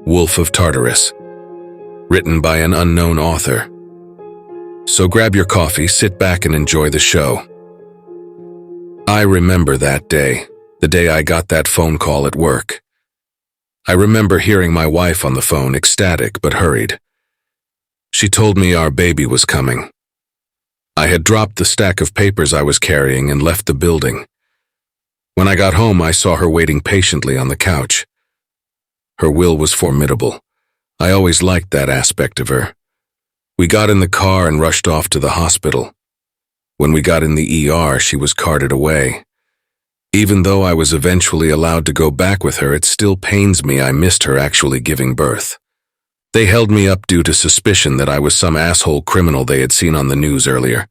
Wolf of Tartarus, written by an unknown author. So grab your coffee, sit back and enjoy the show. I remember that day, the day I got that phone call at work. I remember hearing my wife on the phone, ecstatic but hurried. She told me our baby was coming. I had dropped the stack of papers I was carrying and left the building. When I got home, I saw her waiting patiently on the couch. Her will was formidable. I always liked that aspect of her. We got in the car and rushed off to the hospital. When we got in the ER, she was carted away. Even though I was eventually allowed to go back with her, it still pains me I missed her actually giving birth. They held me up due to suspicion that I was some asshole criminal they had seen on the news earlier.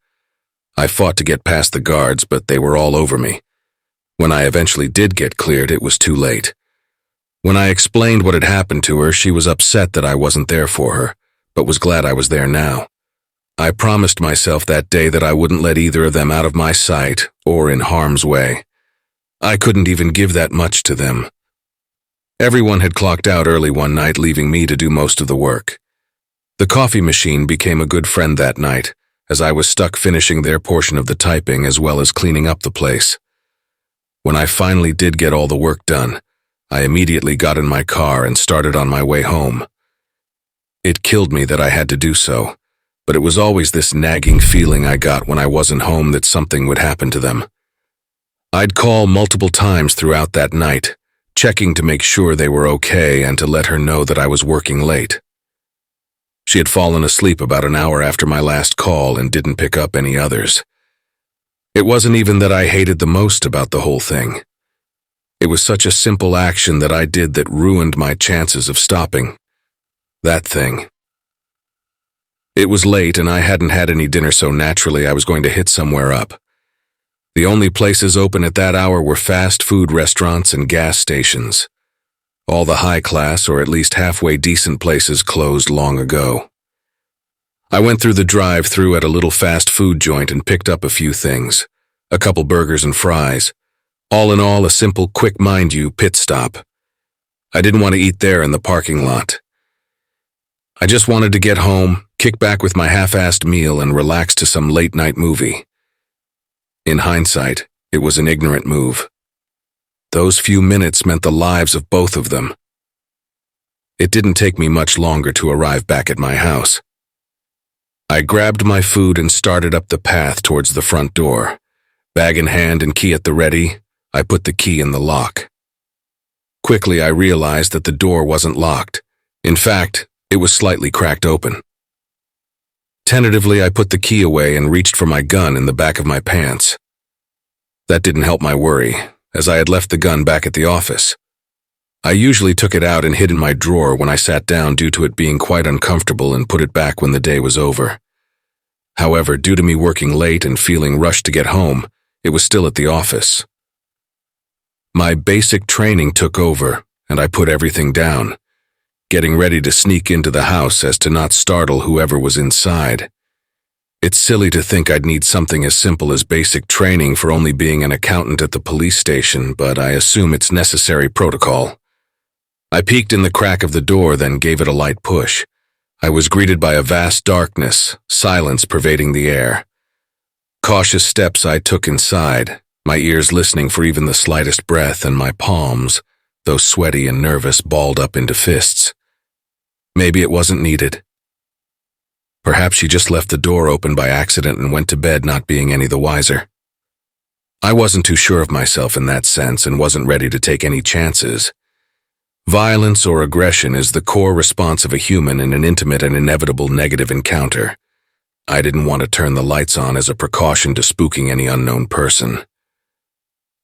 I fought to get past the guards, but they were all over me. When I eventually did get cleared, it was too late. When I explained what had happened to her, she was upset that I wasn't there for her, but was glad I was there now. I promised myself that day that I wouldn't let either of them out of my sight or in harm's way. I couldn't even give that much to them. Everyone had clocked out early one night, leaving me to do most of the work. The coffee machine became a good friend that night, as I was stuck finishing their portion of the typing as well as cleaning up the place. When I finally did get all the work done, I immediately got in my car and started on my way home. It killed me that I had to do so, but it was always this nagging feeling I got when I wasn't home that something would happen to them. I'd call multiple times throughout that night, checking to make sure they were okay and to let her know that I was working late. She had fallen asleep about an hour after my last call and didn't pick up any others. It wasn't even that I hated the most about the whole thing. It was such a simple action that I did that ruined my chances of stopping that thing. It was late and I hadn't had any dinner, so naturally I was going to hit somewhere up. The only places open at that hour were fast food restaurants and gas stations. All the high-class or at least halfway decent places closed long ago. I went through the drive-thru at a little fast food joint and picked up a few things, a couple burgers and fries. All in all, a simple, quick, mind you, pit stop. I didn't want to eat there in the parking lot. I just wanted to get home, kick back with my half-assed meal, and relax to some late-night movie. In hindsight, it was an ignorant move. Those few minutes meant the lives of both of them. It didn't take me much longer to arrive back at my house. I grabbed my food and started up the path towards the front door. Bag in hand and key at the ready, I put the key in the lock. Quickly, I realized that the door wasn't locked. In fact, it was slightly cracked open. Tentatively, I put the key away and reached for my gun in the back of my pants. That didn't help my worry, as I had left the gun back at the office. I usually took it out and hid in my drawer when I sat down due to it being quite uncomfortable, and put it back when the day was over. However, due to me working late and feeling rushed to get home, it was still at the office. My basic training took over, and I put everything down, getting ready to sneak into the house as to not startle whoever was inside. It's silly to think I'd need something as simple as basic training for only being an accountant at the police station, but I assume it's necessary protocol. I peeked in the crack of the door, then gave it a light push. I was greeted by a vast darkness, silence pervading the air. Cautious steps I took inside, my ears listening for even the slightest breath, and my palms, though sweaty and nervous, balled up into fists. Maybe it wasn't needed. Perhaps she just left the door open by accident and went to bed not being any the wiser. I wasn't too sure of myself in that sense and wasn't ready to take any chances. Violence or aggression is the core response of a human in an intimate and inevitable negative encounter. I didn't want to turn the lights on as a precaution to spooking any unknown person.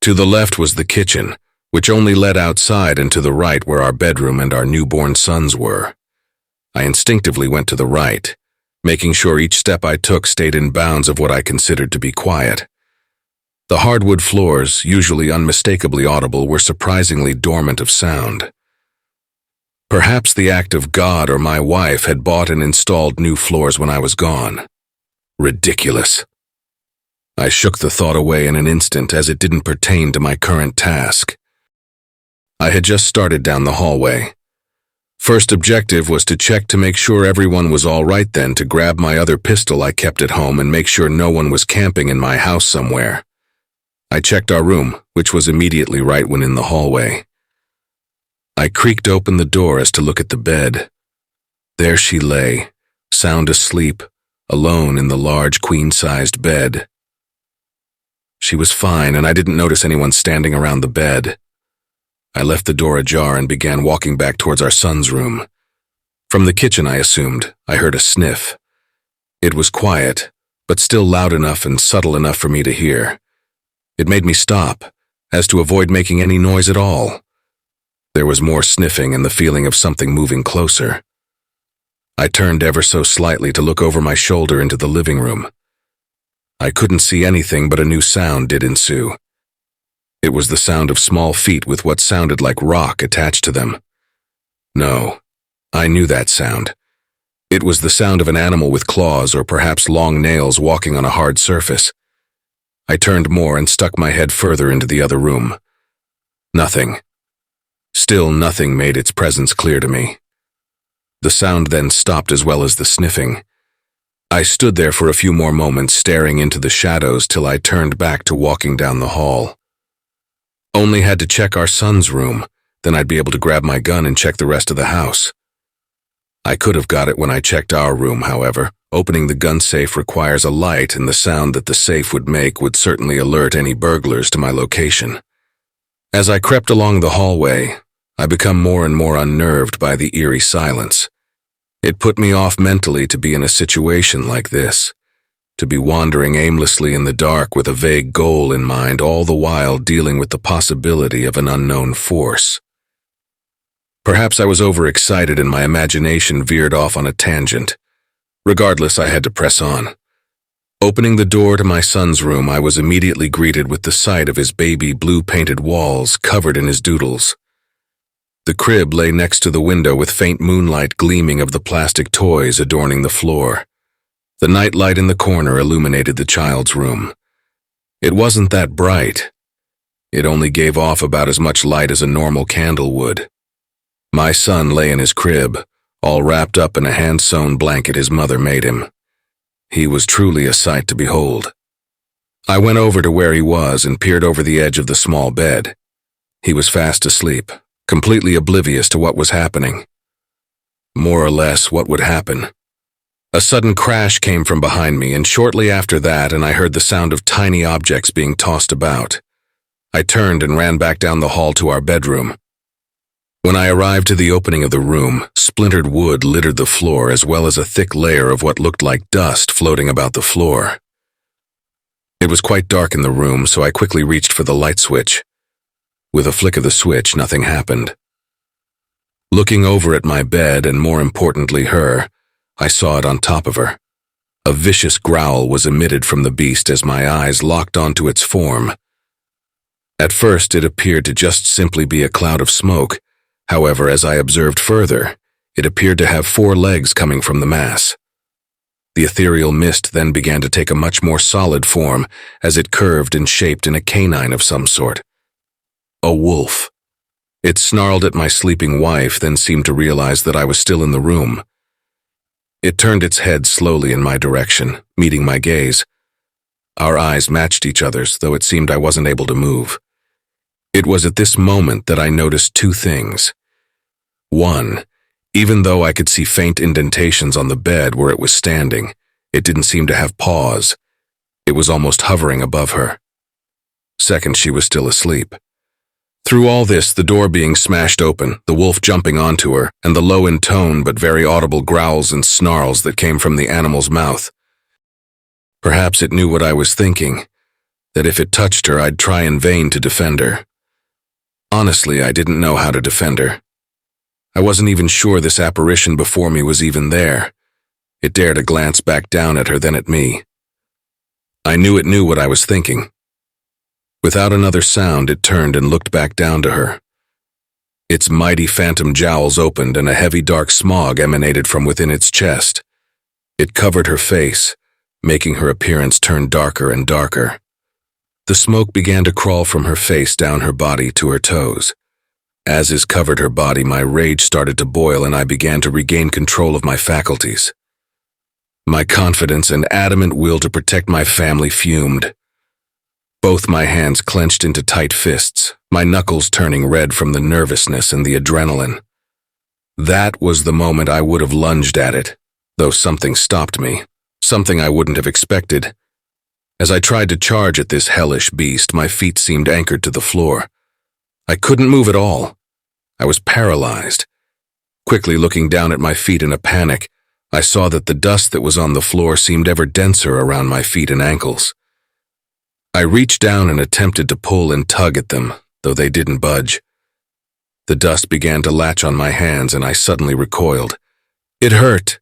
To the left was the kitchen, which only led outside, and to the right were our bedroom and our newborn sons were. I instinctively went to the right, making sure each step I took stayed in bounds of what I considered to be quiet. The hardwood floors, usually unmistakably audible, were surprisingly dormant of sound. Perhaps the act of God or my wife had bought and installed new floors when I was gone. Ridiculous. I shook the thought away in an instant, as it didn't pertain to my current task. I had just started down the hallway. First objective was to check to make sure everyone was all right, then to grab my other pistol I kept at home and make sure no one was camping in my house somewhere. I checked our room, which was immediately right when in the hallway. I creaked open the door as to look at the bed. There she lay, sound asleep, alone in the large queen-sized bed. She was fine, and I didn't notice anyone standing around the bed. I left the door ajar and began walking back towards our son's room. From the kitchen, I assumed, I heard a sniff. It was quiet, but still loud enough and subtle enough for me to hear. It made me stop, as to avoid making any noise at all. There was more sniffing and the feeling of something moving closer. I turned ever so slightly to look over my shoulder into the living room. I couldn't see anything, but a new sound did ensue. It was the sound of small feet with what sounded like rock attached to them. No, I knew that sound. It was the sound of an animal with claws or perhaps long nails walking on a hard surface. I turned more and stuck my head further into the other room. Nothing. Still nothing made its presence clear to me. The sound then stopped as well as the sniffing. I stood there for a few more moments staring into the shadows till I turned back to walking down the hall. Only had to check our son's room, then I'd be able to grab my gun and check the rest of the house. I could have got it when I checked our room, however. Opening the gun safe requires a light, and the sound that the safe would make would certainly alert any burglars to my location. As I crept along the hallway, I became more and more unnerved by the eerie silence. It put me off mentally to be in a situation like this, to be wandering aimlessly in the dark with a vague goal in mind, all the while dealing with the possibility of an unknown force. Perhaps I was overexcited and my imagination veered off on a tangent. Regardless, I had to press on. Opening the door to my son's room, I was immediately greeted with the sight of his baby blue-painted walls covered in his doodles. The crib lay next to the window with faint moonlight gleaming of the plastic toys adorning the floor. The nightlight in the corner illuminated the child's room. It wasn't that bright. It only gave off about as much light as a normal candle would. My son lay in his crib, all wrapped up in a hand-sewn blanket his mother made him. He was truly a sight to behold. I went over to where he was and peered over the edge of the small bed. He was fast asleep, completely oblivious to what was happening. More or less, what would happen? A sudden crash came from behind me, and shortly after that, I heard the sound of tiny objects being tossed about. I turned and ran back down the hall to our bedroom. When I arrived to the opening of the room, splintered wood littered the floor as well as a thick layer of what looked like dust floating about the floor. It was quite dark in the room, so I quickly reached for the light switch. With a flick of the switch, nothing happened. Looking over at my bed, and more importantly her, I saw it on top of her. A vicious growl was emitted from the beast as my eyes locked onto its form. At first, it appeared to just simply be a cloud of smoke. However, as I observed further, it appeared to have 4 legs coming from the mass. The ethereal mist then began to take a much more solid form as it curved and shaped in a canine of some sort. A wolf. It snarled at my sleeping wife, then seemed to realize that I was still in the room. It turned its head slowly in my direction, meeting my gaze. Our eyes matched each other's, though it seemed I wasn't able to move. It was at this moment that I noticed 2 things. 1, even though I could see faint indentations on the bed where it was standing, it didn't seem to have paws. It was almost hovering above her. 2, she was still asleep. Through all this, the door being smashed open, the wolf jumping onto her, and the low in tone but very audible growls and snarls that came from the animal's mouth. Perhaps it knew what I was thinking, that if it touched her, I'd try in vain to defend her. Honestly, I didn't know how to defend her. I wasn't even sure this apparition before me was even there. It dared a glance back down at her, then at me. I knew it knew what I was thinking. Without another sound, it turned and looked back down to her. Its mighty phantom jowls opened and a heavy dark smog emanated from within its chest. It covered her face, making her appearance turn darker and darker. The smoke began to crawl from her face down her body to her toes. As his covered her body, my rage started to boil and I began to regain control of my faculties. My confidence and adamant will to protect my family fumed. Both my hands clenched into tight fists, my knuckles turning red from the nervousness and the adrenaline. That was the moment I would have lunged at it, though something stopped me, something I wouldn't have expected. As I tried to charge at this hellish beast, my feet seemed anchored to the floor. I couldn't move at all. I was paralyzed. Quickly looking down at my feet in a panic, I saw that the dust that was on the floor seemed ever denser around my feet and ankles. I reached down and attempted to pull and tug at them, though they didn't budge. The dust began to latch on my hands and I suddenly recoiled. It hurt.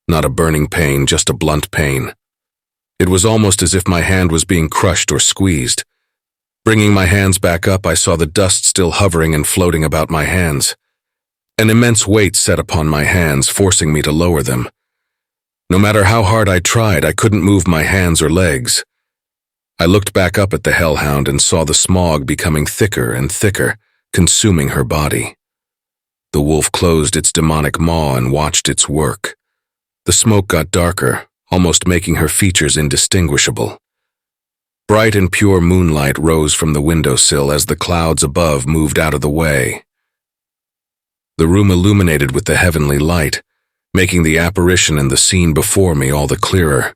Not a burning pain, just a blunt pain. It was almost as if my hand was being crushed or squeezed. Bringing my hands back up, I saw the dust still hovering and floating about my hands. An immense weight set upon my hands, forcing me to lower them. No matter how hard I tried, I couldn't move my hands or legs. I looked back up at the hellhound and saw the smog becoming thicker and thicker, consuming her body. The wolf closed its demonic maw and watched its work. The smoke got darker, almost making her features indistinguishable. Bright and pure moonlight rose from the windowsill as the clouds above moved out of the way. The room illuminated with the heavenly light, making the apparition and the scene before me all the clearer.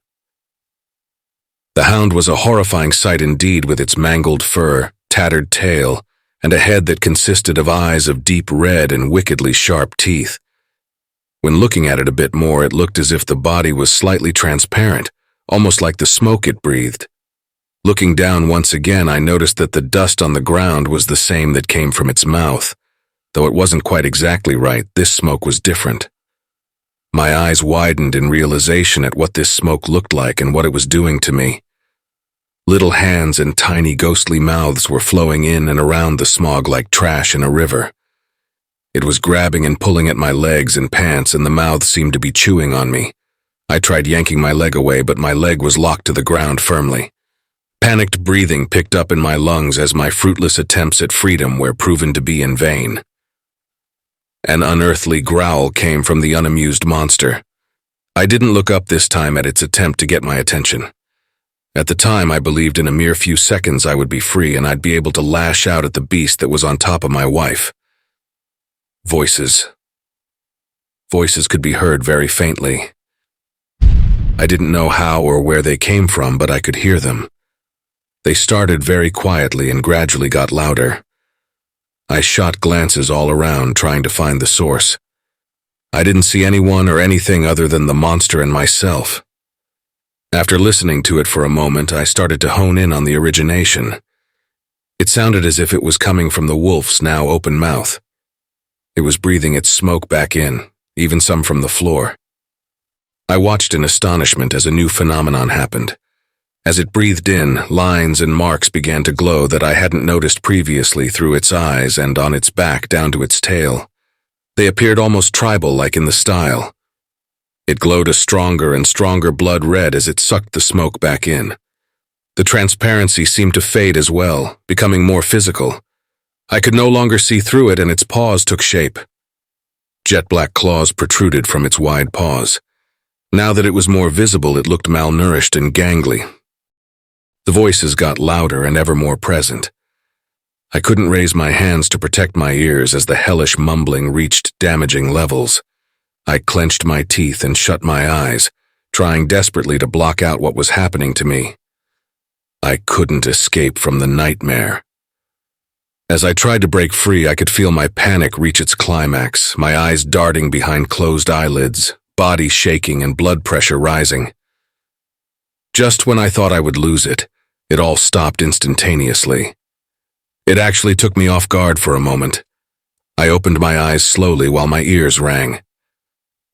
The hound was a horrifying sight indeed, with its mangled fur, tattered tail, and a head that consisted of eyes of deep red and wickedly sharp teeth. When looking at it a bit more, it looked as if the body was slightly transparent, almost like the smoke it breathed. Looking down once again, I noticed that the dust on the ground was the same that came from its mouth. Though it wasn't quite exactly right, this smoke was different. My eyes widened in realization at what this smoke looked like and what it was doing to me. Little hands and tiny ghostly mouths were flowing in and around the smog like trash in a river. It was grabbing and pulling at my legs and pants, and the mouth seemed to be chewing on me. I tried yanking my leg away, but my leg was locked to the ground firmly. Panicked breathing picked up in my lungs as my fruitless attempts at freedom were proven to be in vain. An unearthly growl came from the unamused monster. I didn't look up this time at its attempt to get my attention. At the time, I believed in a mere few seconds I would be free and I'd be able to lash out at the beast that was on top of my wife. Voices. Voices could be heard very faintly. I didn't know how or where they came from, but I could hear them. They started very quietly and gradually got louder. I shot glances all around, trying to find the source. I didn't see anyone or anything other than the monster and myself. After listening to it for a moment, I started to hone in on the origination. It sounded as if it was coming from the wolf's now open mouth. It was breathing its smoke back in, even some from the floor. I watched in astonishment as a new phenomenon happened. As it breathed in, lines and marks began to glow that I hadn't noticed previously through its eyes and on its back down to its tail. They appeared almost tribal-like in the style. It glowed a stronger and stronger blood red as it sucked the smoke back in. The transparency seemed to fade as well, becoming more physical. I could no longer see through it, and its paws took shape. Jet-black claws protruded from its wide paws. Now that it was more visible, it looked malnourished and gangly. The voices got louder and ever more present. I couldn't raise my hands to protect my ears as the hellish mumbling reached damaging levels. I clenched my teeth and shut my eyes, trying desperately to block out what was happening to me. I couldn't escape from the nightmare. As I tried to break free, I could feel my panic reach its climax, my eyes darting behind closed eyelids, body shaking and blood pressure rising. Just when I thought I would lose it, it all stopped instantaneously. It actually took me off guard for a moment. I opened my eyes slowly while my ears rang.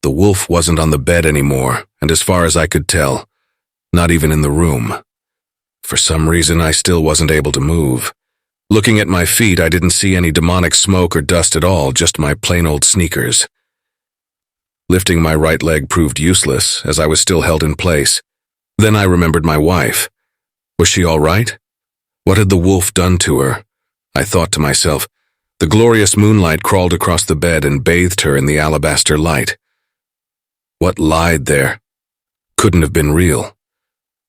The wolf wasn't on the bed anymore, and as far as I could tell, not even in the room. For some reason, I still wasn't able to move. Looking at my feet, I didn't see any demonic smoke or dust at all, just my plain old sneakers. Lifting my right leg proved useless, as I was still held in place. Then I remembered my wife. Was she all right? What had the wolf done to her? I thought to myself, The glorious moonlight crawled across the bed and bathed her in the alabaster light. What lied there couldn't have been real.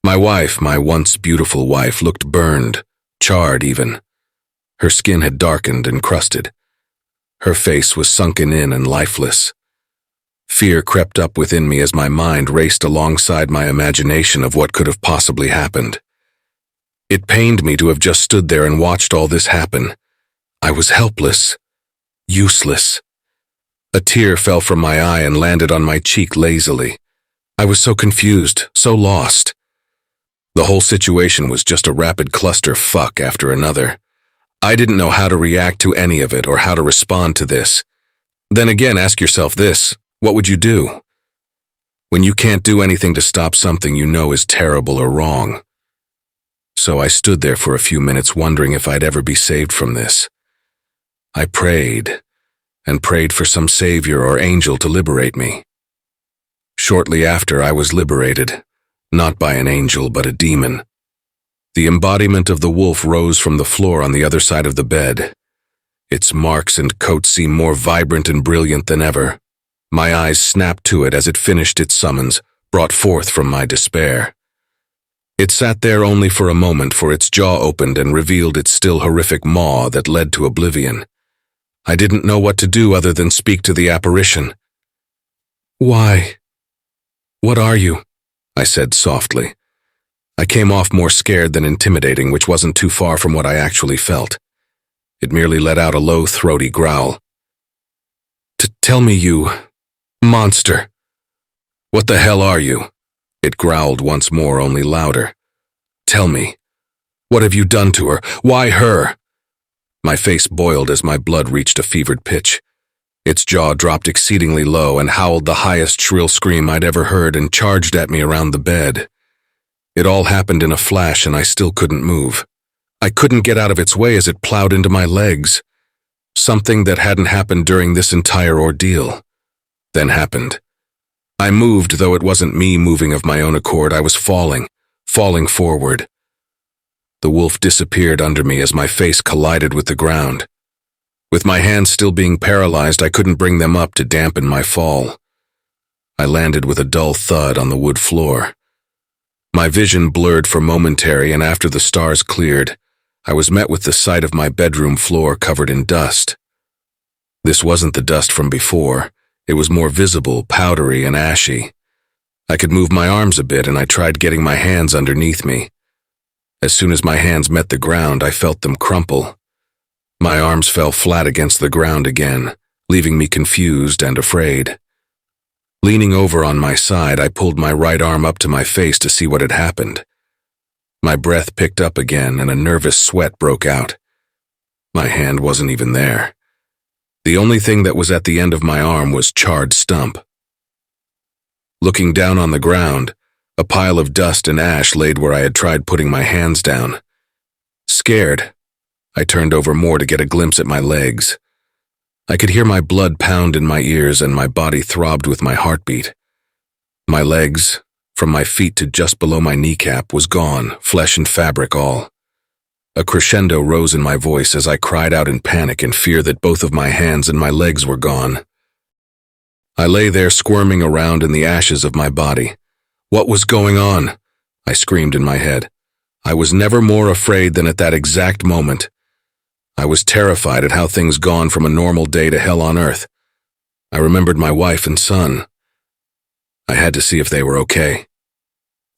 My wife, my once beautiful wife, looked burned, charred even. Her skin had darkened and crusted. Her face was sunken in and lifeless. Fear crept up within me as my mind raced alongside my imagination of what could have possibly happened. It pained me to have just stood there and watched all this happen. I was helpless, useless. A tear fell from my eye and landed on my cheek lazily. I was so confused, so lost. The whole situation was just a rapid clusterfuck after another. I didn't know how to react to any of it or how to respond to this. Then again, ask yourself this: what would you do? When you can't do anything to stop something you know is terrible or wrong. So I stood there for a few minutes wondering if I'd ever be saved from this. I prayed, and prayed for some savior or angel to liberate me. Shortly after, I was liberated, not by an angel but a demon. The embodiment of the wolf rose from the floor on the other side of the bed. Its marks and coat seemed more vibrant and brilliant than ever. My eyes snapped to it as it finished its summons, brought forth from my despair. It sat there only for a moment, for its jaw opened and revealed its still horrific maw that led to oblivion. I didn't know what to do other than speak to the apparition. "Why? What are you?" I said softly. I came off more scared than intimidating, which wasn't too far from what I actually felt. It merely let out a low, throaty growl. "Tell me, you monster. What the hell are you?" It growled once more, only louder. "Tell me. What have you done to her? Why her?" My face boiled as my blood reached a fevered pitch. Its jaw dropped exceedingly low and howled the highest shrill scream I'd ever heard and charged at me around the bed. It all happened in a flash and I still couldn't move. I couldn't get out of its way as it plowed into my legs. Something that hadn't happened during this entire ordeal then happened. I moved, though it wasn't me moving of my own accord. I was falling forward. The wolf disappeared under me as my face collided with the ground. With my hands still being paralyzed, I couldn't bring them up to dampen my fall. I landed with a dull thud on the wood floor. My vision blurred for momentary, and after the stars cleared, I was met with the sight of my bedroom floor covered in dust. This wasn't the dust from before. It was more visible, powdery, and ashy. I could move my arms a bit, and I tried getting my hands underneath me. As soon as my hands met the ground, I felt them crumple. My arms fell flat against the ground again, leaving me confused and afraid. Leaning over on my side, I pulled my right arm up to my face to see what had happened. My breath picked up again, and a nervous sweat broke out. My hand wasn't even there. The only thing that was at the end of my arm was charred stump. Looking down on the ground, a pile of dust and ash laid where I had tried putting my hands down. Scared, I turned over more to get a glimpse at my legs. I could hear my blood pound in my ears and my body throbbed with my heartbeat. My legs, from my feet to just below my kneecap, was gone, flesh and fabric all. A crescendo rose in my voice as I cried out in panic and fear that both of my hands and my legs were gone. I lay there squirming around in the ashes of my body. What was going on? I screamed in my head. I was never more afraid than at that exact moment. I was terrified at how things gone from a normal day to hell on earth. I remembered my wife and son. I had to see if they were okay.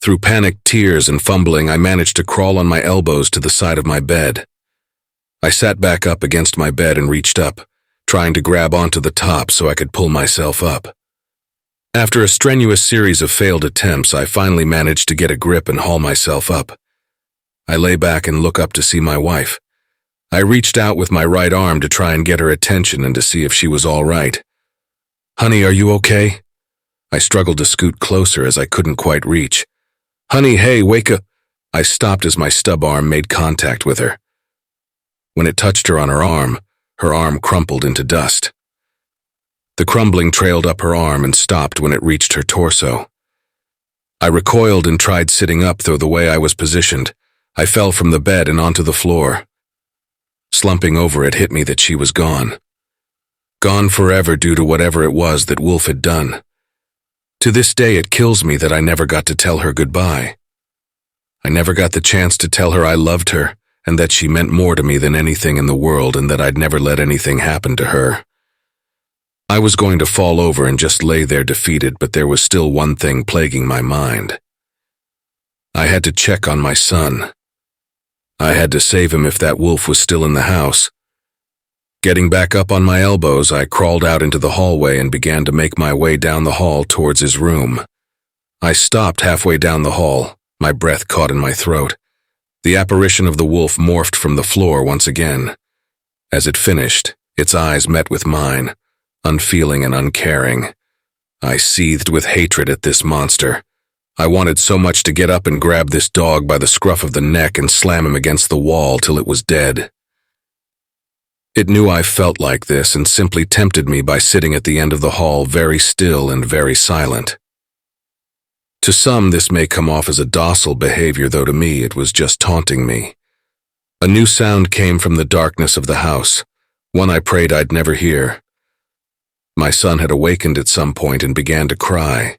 Through panicked tears and fumbling, I managed to crawl on my elbows to the side of my bed. I sat back up against my bed and reached up, trying to grab onto the top so I could pull myself up. After a strenuous series of failed attempts, I finally managed to get a grip and haul myself up. I lay back and look up to see my wife. I reached out with my right arm to try and get her attention and to see if she was all right. "Honey, are you okay?" I struggled to scoot closer as I couldn't quite reach. "Honey, hey, wake up." I stopped as my stub arm made contact with her. When it touched her on her arm crumpled into dust. The crumbling trailed up her arm and stopped when it reached her torso. I recoiled and tried sitting up, though the way I was positioned, I fell from the bed and onto the floor. Slumping over, it hit me that she was gone. Gone forever due to whatever it was that Wolf had done. To this day, it kills me that I never got to tell her goodbye. I never got the chance to tell her I loved her and that she meant more to me than anything in the world and that I'd never let anything happen to her. I was going to fall over and just lay there defeated, but there was still one thing plaguing my mind. I had to check on my son. I had to save him if that wolf was still in the house. Getting back up on my elbows, I crawled out into the hallway and began to make my way down the hall towards his room. I stopped halfway down the hall, my breath caught in my throat. The apparition of the wolf morphed from the floor once again. As it finished, its eyes met with mine, unfeeling and uncaring. I seethed with hatred at this monster. I wanted so much to get up and grab this dog by the scruff of the neck and slam him against the wall till it was dead. It knew I felt like this and simply tempted me by sitting at the end of the hall very still and very silent. To some, this may come off as a docile behavior, though to me it was just taunting me. A new sound came from the darkness of the house, one I prayed I'd never hear. My son had awakened at some point and began to cry.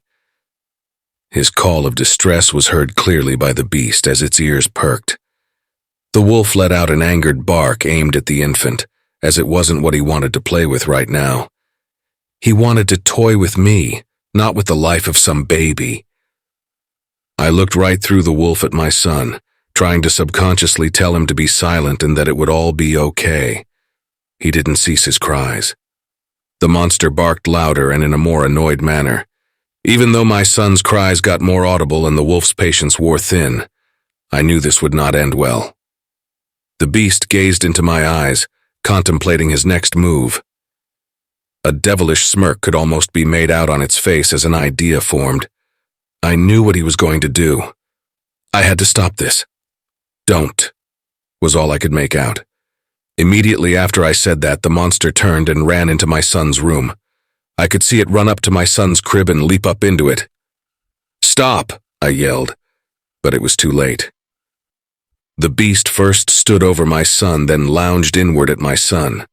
His call of distress was heard clearly by the beast as its ears perked. The wolf let out an angered bark aimed at the infant, as it wasn't what he wanted to play with right now. He wanted to toy with me, not with the life of some baby. I looked right through the wolf at my son, trying to subconsciously tell him to be silent and that it would all be okay. He didn't cease his cries. The monster barked louder and in a more annoyed manner. Even though my son's cries got more audible and the wolf's patience wore thin, I knew this would not end well. The beast gazed into my eyes, contemplating his next move. A devilish smirk could almost be made out on its face as an idea formed. I knew what he was going to do. I had to stop this. "Don't," was all I could make out. Immediately after I said that, the monster turned and ran into my son's room. I could see it run up to my son's crib and leap up into it. "Stop!" I yelled, but it was too late. The beast first stood over my son, then lounged inward at my son.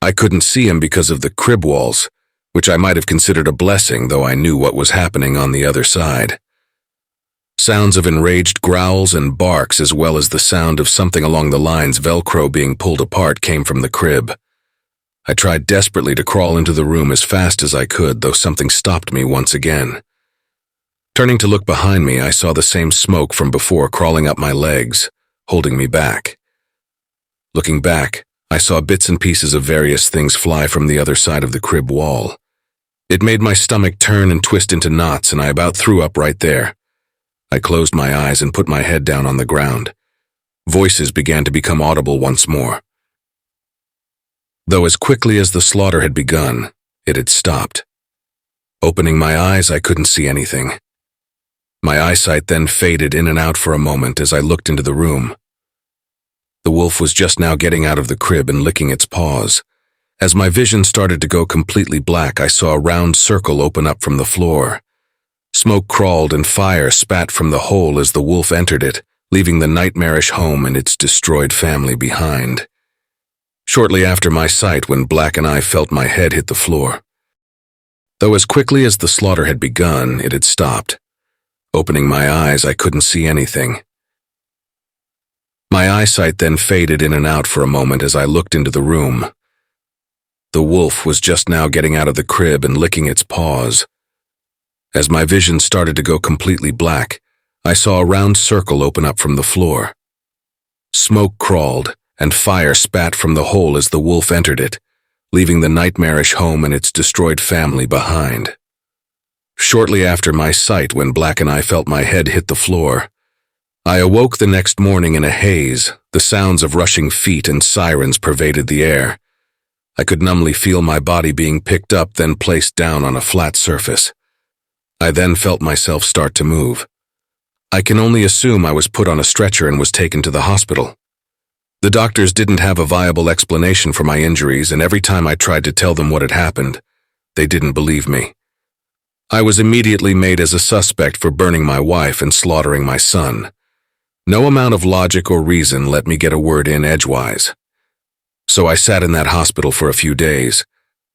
I couldn't see him because of the crib walls, which I might have considered a blessing, though I knew what was happening on the other side. Sounds of enraged growls and barks, as well as the sound of something along the lines Velcro being pulled apart, came from the crib. I tried desperately to crawl into the room as fast as I could, though something stopped me once again. Turning to look behind me, I saw the same smoke from before crawling up my legs, holding me back. Looking back, I saw bits and pieces of various things fly from the other side of the crib wall. It made my stomach turn and twist into knots, and I about threw up right there. I closed my eyes and put my head down on the ground. Voices began to become audible once more. Though as quickly as the slaughter had begun, it had stopped. Opening my eyes, I couldn't see anything. My eyesight then faded in and out for a moment as I looked into the room. The wolf was just now getting out of the crib and licking its paws. As my vision started to go completely black, I saw a round circle open up from the floor. Smoke crawled and fire spat from the hole as the wolf entered it, leaving the nightmarish home and its destroyed family behind. Shortly after my sight, when Black and I felt my head hit the floor. Though as quickly as the slaughter had begun, it had stopped. Opening my eyes, I couldn't see anything. My eyesight then faded in and out for a moment as I looked into the room. The wolf was just now getting out of the crib and licking its paws. As my vision started to go completely black, I saw a round circle open up from the floor. Smoke crawled, and fire spat from the hole as the wolf entered it, leaving the nightmarish home and its destroyed family behind. Shortly after my sight, when Black and I felt my head hit the floor, I awoke the next morning in a haze. The sounds of rushing feet and sirens pervaded the air. I could numbly feel my body being picked up, then placed down on a flat surface. I then felt myself start to move. I can only assume I was put on a stretcher and was taken to the hospital. The doctors didn't have a viable explanation for my injuries, and every time I tried to tell them what had happened, they didn't believe me. I was immediately made as a suspect for burning my wife and slaughtering my son. No amount of logic or reason let me get a word in edgewise. So I sat in that hospital for a few days,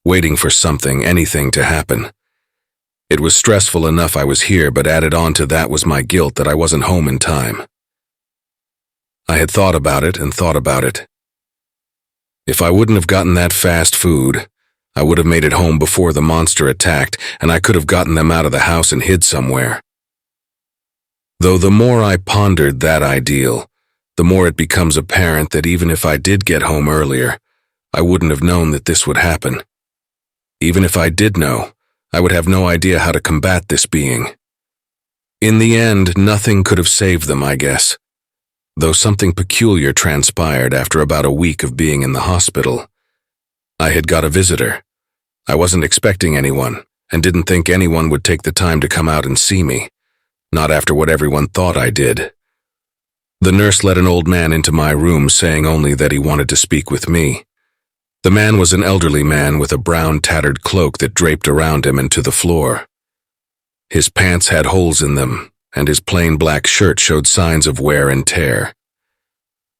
waiting for something, anything to happen. It was stressful enough I was here, but added on to that was my guilt that I wasn't home in time. I had thought about it and thought about it. If I wouldn't have gotten that fast food, I would have made it home before the monster attacked, and I could have gotten them out of the house and hid somewhere. Though the more I pondered that ideal, the more it becomes apparent that even if I did get home earlier, I wouldn't have known that this would happen. Even if I did know, I would have no idea how to combat this being. In the end, nothing could have saved them, I guess. Though something peculiar transpired after about a week of being in the hospital. I had got a visitor. I wasn't expecting anyone, and didn't think anyone would take the time to come out and see me. Not after what everyone thought I did. The nurse let an old man into my room, saying only that he wanted to speak with me. The man was an elderly man with a brown tattered cloak that draped around him and to the floor. His pants had holes in them, and his plain black shirt showed signs of wear and tear.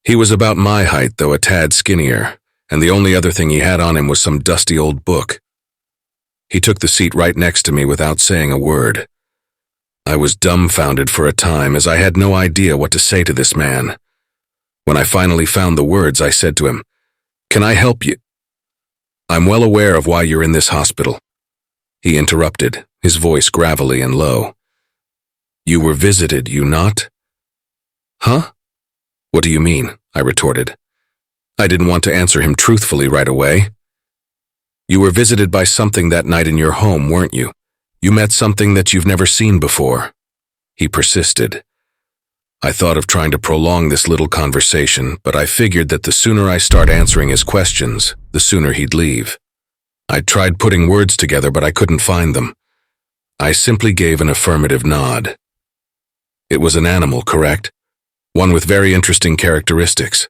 He was about my height, though a tad skinnier, and the only other thing he had on him was some dusty old book. He took the seat right next to me without saying a word. I was dumbfounded for a time, as I had no idea what to say to this man. When I finally found the words, I said to him, "Can I help you?" "I'm well aware of why you're in this hospital." He interrupted, his voice gravelly and low. "You were visited, you not?" "Huh? What do you mean?" I retorted. I didn't want to answer him truthfully right away. "You were visited by something that night in your home, weren't you? You met something that you've never seen before." He persisted. I thought of trying to prolong this little conversation, but I figured that the sooner I start answering his questions, the sooner he'd leave. I tried putting words together, but I couldn't find them. I simply gave an affirmative nod. "It was an animal, correct? One with very interesting characteristics."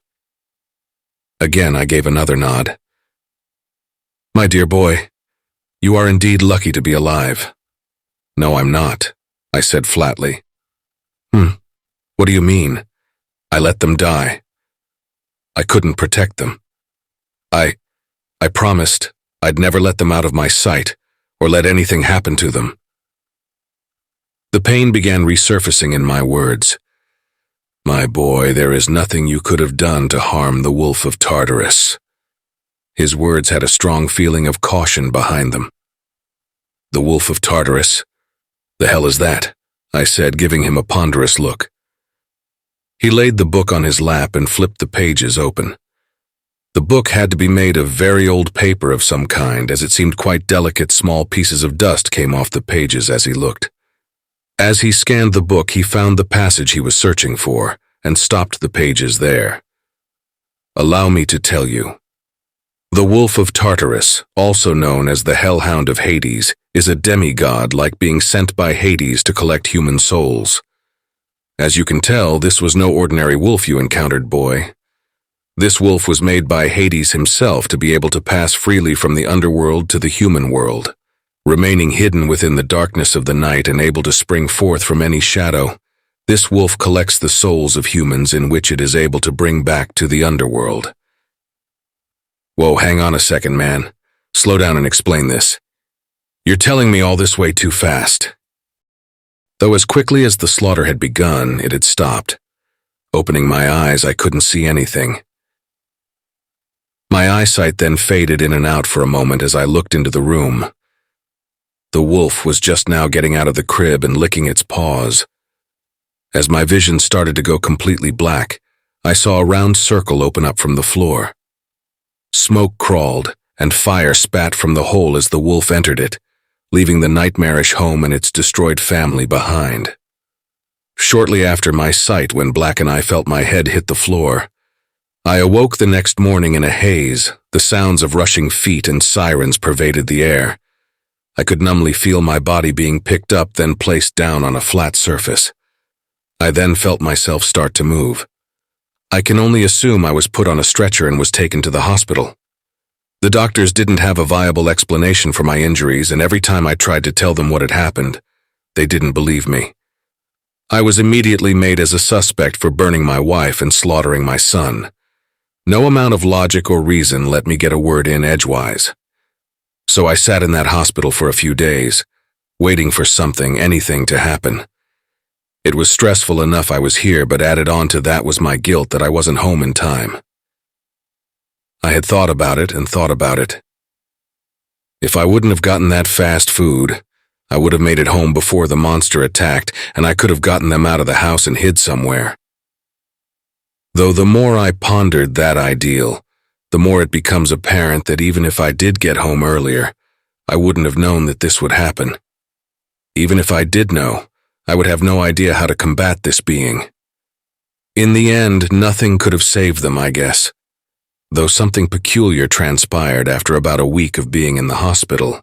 Again, I gave another nod. "My dear boy, you are indeed lucky to be alive." "No, I'm not," I said flatly. What do you mean?" "I let them die. I couldn't protect them. I promised I'd never let them out of my sight or let anything happen to them." The pain began resurfacing in my words. "My boy, there is nothing you could have done to harm the wolf of Tartarus." His words had a strong feeling of caution behind them. "The wolf of Tartarus? The hell is that?" I said, giving him a ponderous look. He laid the book on his lap and flipped the pages open. The book had to be made of very old paper of some kind, as it seemed quite delicate. Small pieces of dust came off the pages as he looked. As he scanned the book, he found the passage he was searching for, and stopped the pages there. "Allow me to tell you. The Wolf of Tartarus, also known as the Hellhound of Hades, is a demigod like being sent by Hades to collect human souls. As you can tell, this was no ordinary wolf you encountered, boy. This wolf was made by Hades himself to be able to pass freely from the underworld to the human world, remaining hidden within the darkness of the night and able to spring forth from any shadow. This wolf collects the souls of humans, in which it is able to bring back to the underworld." "Whoa, hang on a second, man. Slow down and explain this. You're telling me all this way too fast." Though as quickly as the slaughter had begun, it had stopped. Opening my eyes, I couldn't see anything. My eyesight then faded in and out for a moment as I looked into the room. The wolf was just now getting out of the crib and licking its paws. As my vision started to go completely black, I saw a round circle open up from the floor. Smoke crawled, and fire spat from the hole as the wolf entered it, leaving the nightmarish home and its destroyed family behind. Shortly after my sight went black and I felt my head hit the floor. I awoke the next morning in a haze. The sounds of rushing feet and sirens pervaded the air. I could numbly feel my body being picked up, then placed down on a flat surface. I then felt myself start to move. I can only assume I was put on a stretcher and was taken to the hospital. The doctors didn't have a viable explanation for my injuries, and every time I tried to tell them what had happened, they didn't believe me. I was immediately made as a suspect for burning my wife and slaughtering my son. No amount of logic or reason let me get a word in edgewise. So I sat in that hospital for a few days, waiting for something, anything to happen. It was stressful enough I was here, but added on to that was my guilt that I wasn't home in time. I had thought about it and thought about it. If I wouldn't have gotten that fast food, I would have made it home before the monster attacked, and I could have gotten them out of the house and hid somewhere. Though the more I pondered that ideal, the more it becomes apparent that even if I did get home earlier, I wouldn't have known that this would happen. Even if I did know, I would have no idea how to combat this being. In the end, nothing could have saved them, I guess. Though something peculiar transpired after about a week of being in the hospital.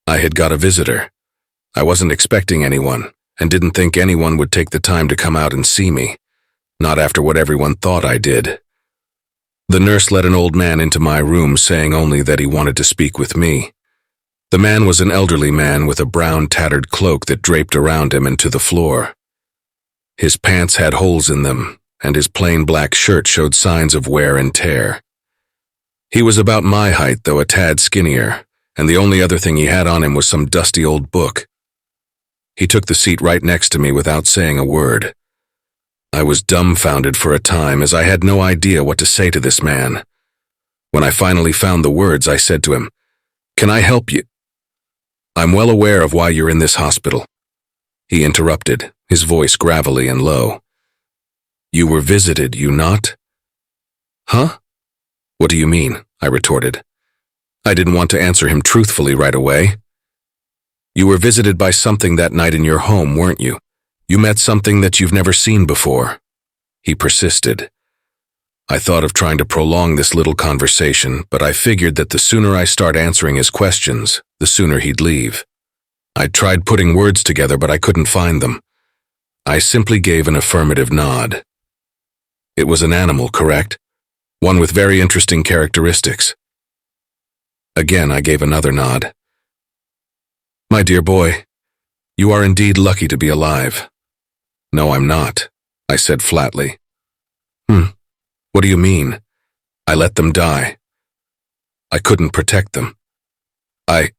I had got a visitor. I wasn't expecting anyone, and didn't think anyone would take the time to come out and see me, not after what everyone thought I did. The nurse let an old man into my room, saying only that he wanted to speak with me. The man was an elderly man with a brown tattered cloak that draped around him and to the floor. His pants had holes in them, and his plain black shirt showed signs of wear and tear. He was about my height, though a tad skinnier, and the only other thing he had on him was some dusty old book. He took the seat right next to me without saying a word. I was dumbfounded for a time, as I had no idea what to say to this man. When I finally found the words, I said to him, "Can I help you?" "I'm well aware of why you're in this hospital." He interrupted, his voice gravelly and low. "You were visited, you not?" "Huh? What do you mean?" I retorted. I didn't want to answer him truthfully right away. "You were visited by something that night in your home, weren't you? You met something that you've never seen before." He persisted. I thought of trying to prolong this little conversation, but I figured that the sooner I start answering his questions, the sooner he'd leave. I tried putting words together, but I couldn't find them. I simply gave an affirmative nod. It was an animal, correct? One with very interesting characteristics. Again, I gave another nod. "My dear boy, you are indeed lucky to be alive." "No, I'm not," I said flatly. What do you mean?" "I let them die. I couldn't protect them. I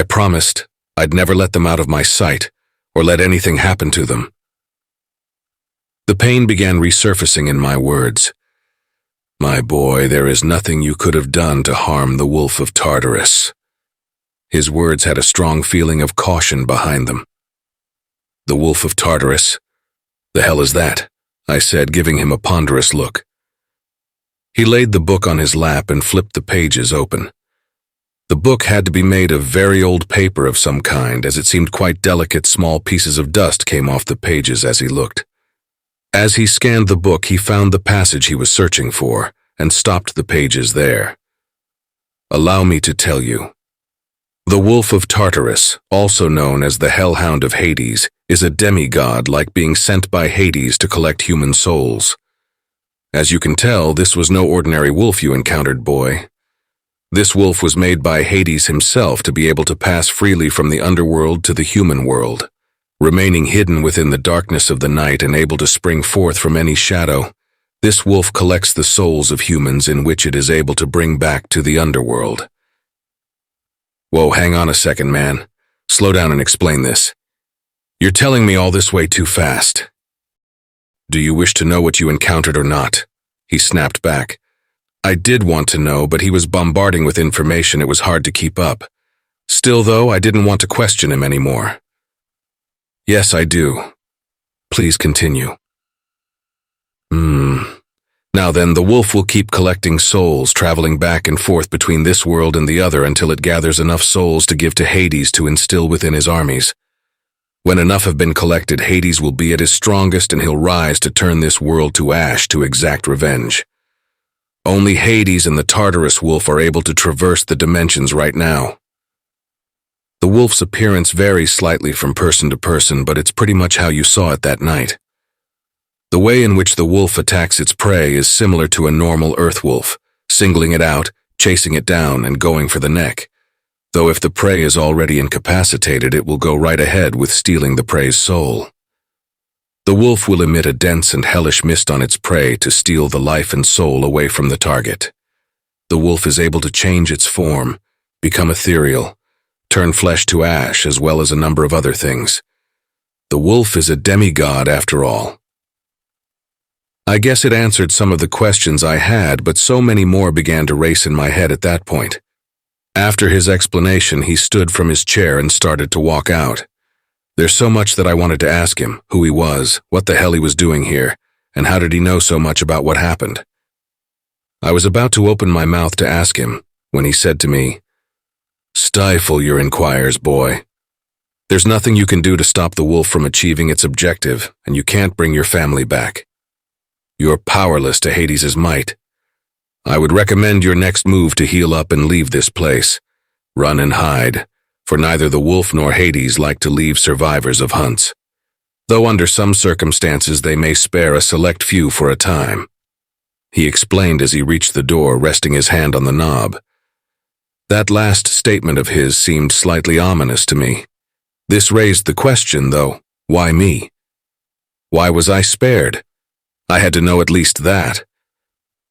promised I'd never let them out of my sight or let anything happen to them." The pain began resurfacing in my words. "My boy, there is nothing you could have done to harm the Wolf of Tartarus." His words had a strong feeling of caution behind them. "The Wolf of Tartarus? The hell is that?" I said, giving him a ponderous look. He laid the book on his lap and flipped the pages open. The book had to be made of very old paper of some kind, as it seemed quite delicate. Small pieces of dust came off the pages as he looked. As he scanned the book, he found the passage he was searching for and stopped the pages there. "Allow me to tell you. The Wolf of Tartarus, also known as the Hellhound of Hades, is a demigod like being sent by Hades to collect human souls. As you can tell, this was no ordinary wolf you encountered, boy. This wolf was made by Hades himself to be able to pass freely from the underworld to the human world, remaining hidden within the darkness of the night and able to spring forth from any shadow. This wolf collects the souls of humans, in which it is able to bring back to the underworld." "Whoa, hang on a second, man. Slow down and explain this. You're telling me all this way too fast." "Do you wish to know what you encountered or not?" He snapped back. I did want to know, but he was bombarding with information. It was hard to keep up. Still, though, I didn't want to question him anymore. "Yes, I do. Please continue." Now then, the wolf will keep collecting souls, traveling back and forth between this world and the other until it gathers enough souls to give to Hades to instill within his armies. When enough have been collected, Hades will be at his strongest and he'll rise to turn this world to ash to exact revenge. Only Hades and the Tartarus wolf are able to traverse the dimensions right now. The wolf's appearance varies slightly from person to person, but it's pretty much how you saw it that night. The way in which the wolf attacks its prey is similar to a normal earth wolf, singling it out, chasing it down, and going for the neck. Though if the prey is already incapacitated, it will go right ahead with stealing the prey's soul. The wolf will emit a dense and hellish mist on its prey to steal the life and soul away from the target. The wolf is able to change its form, become ethereal, turn flesh to ash, as well as a number of other things. The wolf is a demigod after all. I guess it answered some of the questions I had, but so many more began to race in my head at that point. After his explanation, he stood from his chair and started to walk out. There's so much that I wanted to ask him: who he was, what the hell he was doing here, and how did he know so much about what happened. I was about to open my mouth to ask him when he said to me, "Stifle your inquiries, boy. There's nothing you can do to stop the wolf from achieving its objective, and you can't bring your family back. You're powerless to Hades' might. I would recommend your next move to heal up and leave this place. Run and hide, for neither the wolf nor Hades like to leave survivors of hunts, though under some circumstances they may spare a select few for a time," he explained as he reached the door, resting his hand on the knob. That last statement of his seemed slightly ominous to me. This raised the question, though: why me? Why was I spared? I had to know at least that.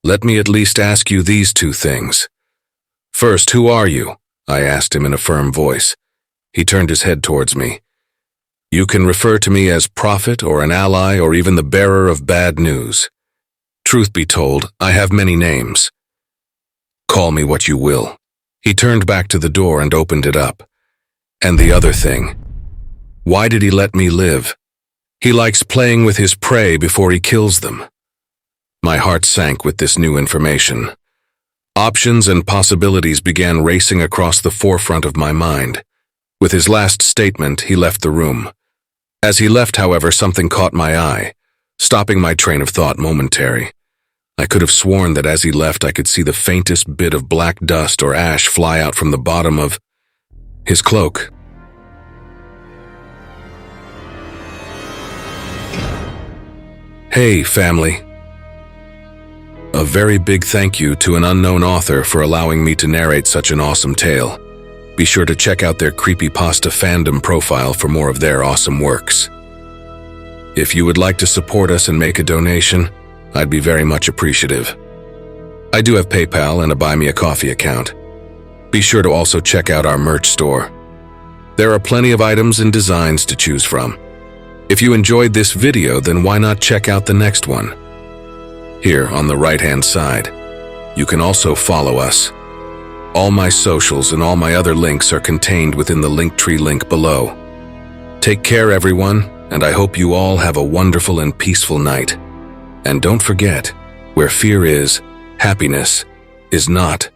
Let me at least ask you these two things. First, who are you? I asked him in a firm voice. He turned his head towards me. You can refer to me as prophet or an ally or even the bearer of bad news. Truth be told, I have many names. Call me what you will. He turned back to the door and opened it up. And the other thing. Why did he let me live? He likes playing with his prey before he kills them. My heart sank with this new information. Options and possibilities began racing across the forefront of my mind. With his last statement, he left the room. As he left, however, something caught my eye, stopping my train of thought momentary. I could have sworn that as he left, I could see the faintest bit of black dust or ash fly out from the bottom of his cloak. Hey, family. A very big thank you to an unknown author for allowing me to narrate such an awesome tale. Be sure to check out their Creepypasta fandom profile for more of their awesome works. If you would like to support us and make a donation, I'd be very much appreciative. I do have PayPal and a Buy Me a Coffee account. Be sure to also check out our merch store. There are plenty of items and designs to choose from. If you enjoyed this video, then why not check out the next one? Here on the right-hand side, you can also follow us. All my socials and all my other links are contained within the Linktree link below. Take care, everyone, and I hope you all have a wonderful and peaceful night. And don't forget, where fear is, happiness is not.